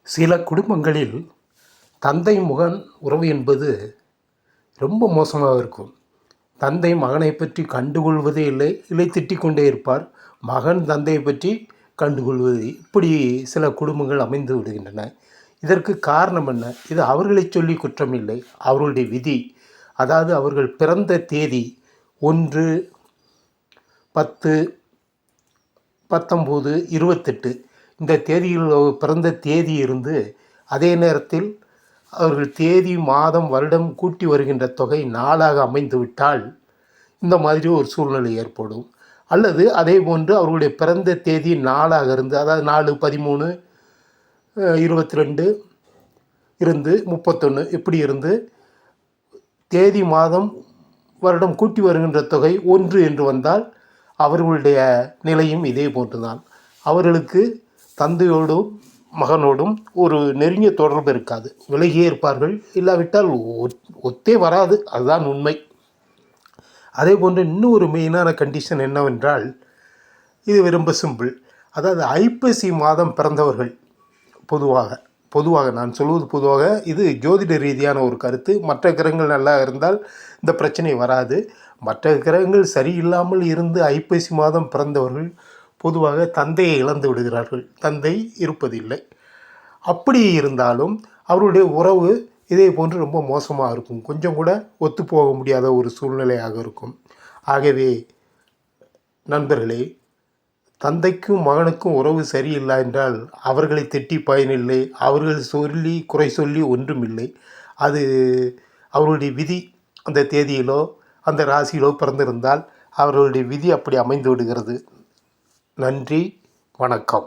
சில குடும்பங்களில் தந்தை மகன் உறவு என்பது ரொம்ப மோசமாக இருக்கும். தந்தை மகனை பற்றி கண்டுகொள்வதே இல்லை, இல்லை திட்டிக் கொண்டே இருப்பார். மகன் தந்தையை பற்றி கண்டுகொள்வது, இப்படி சில குடும்பங்கள் அமைந்து விடுகின்றன. இதற்கு காரணம் என்ன? இது அவர்களை சொல்லி குற்றம் இல்லை, அவர்களுடைய விதி. அதாவது அவர்கள் பிறந்த தேதி 1, 10, 19, 28 இந்த தேதியில் பிறந்த தேதி இருந்து அதே நேரத்தில் அவர்கள் தேதி மாதம் வருடம் கூட்டி வருகின்ற தொகை நாளாக அமைந்துவிட்டால் இந்த மாதிரி ஒரு சூழ்நிலை ஏற்படும். அல்லது அதே போன்று அவர்களுடைய பிறந்த தேதி நாளாக இருந்து, அதாவது 4, 13, 22 இருந்து 31 இப்படி இருந்து தேதி மாதம் வருடம் கூட்டி வருகின்ற தொகை 1 என்று வந்தால் அவர்களுடைய நிலையும் இதே போன்றுதான். அவர்களுக்கு தந்தையோடும் மகனோடும் ஒரு நெருங்கிய தொடர்பு இருக்காது, விலகியே இருப்பார்கள். இல்லாவிட்டால் ஒத்தே வராது, அதுதான் உண்மை. அதே போன்று இன்னும் ஒரு மெயினான கண்டிஷன் என்னவென்றால், இது ரொம்ப சிம்பிள். அதாவது ஐப்பசி மாதம் பிறந்தவர்கள் பொதுவாக நான் சொல்வது பொதுவாக, இது ஜோதிட ரீதியான ஒரு கருத்து. மற்ற கிரகங்கள் நல்லா இருந்தால் இந்த பிரச்சனை வராது. மற்ற கிரகங்கள் சரியில்லாமல் இருந்து ஐப்பசி மாதம் பிறந்தவர்கள் பொதுவாக தந்தையை இழந்து விடுகிறார்கள், தந்தை இருப்பதில்லை. அப்படி இருந்தாலும் அவருடைய உறவு இதே போன்று ரொம்ப மோசமாக இருக்கும், கொஞ்சம் கூட ஒத்துப்போக முடியாத ஒரு சூழ்நிலையாக இருக்கும். ஆகவே நண்பர்களே, தந்தைக்கும் மகனுக்கும் உறவு சரியில்லை என்றால் அவர்களை திட்டி பயனில்லை, அவர்கள் சொல்லி குறை சொல்லி ஒன்றுமில்லை. அது அவர்களுடைய விதி. அந்த தேதியிலோ அந்த ராசியிலோ பிறந்திருந்தால் அவர்களுடைய விதி அப்படி அமைந்து விடுகிறது. நன்றி, வணக்கம்.